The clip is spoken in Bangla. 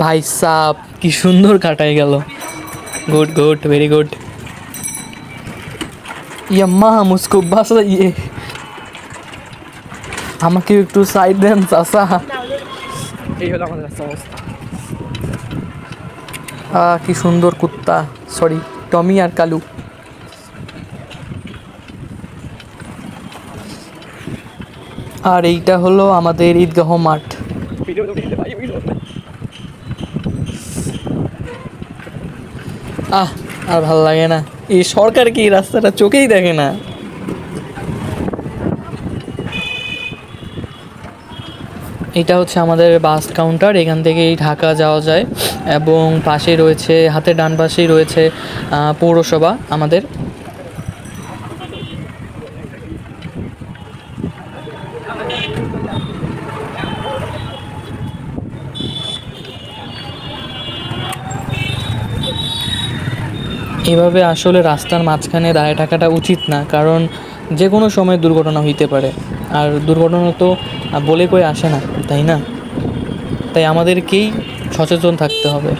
ভাই সাব কি সুন্দর কাটাই গেল। Good good very good. ইয়াম্মা মুসকো বাস ইয়ে, আমাকে একটু সাইড দেন চাচা। এই হলো আমাদের রাস্তার অবস্থা। কি সুন্দর কুত্তা, সরি টমি আর কালু। আর এইটা হলো আমাদের ঈদগাহ মাঠ। আর ভাল লাগে না, এই সরকার কি রাস্তাটা চোখেই দেখে না। এটা হচ্ছে আমাদের বাস কাউন্টার, এখান থেকেই ঢাকা যাওয়া যায় এবং পাশে রয়েছে, হাতের ডান পাশেই রয়েছে পৌরসভা আমাদের। এভাবে আসলে রাস্তার মাঝখানে দাঁড়িয়ে থাকাটা উচিত না, কারণ যে কোনো সময় দুর্ঘটনা হইতে পারে। আর দুর্ঘটনা তো বলে কই আসে না, তাই না? তাই আমাদেরকেই সচেতন থাকতে হবে।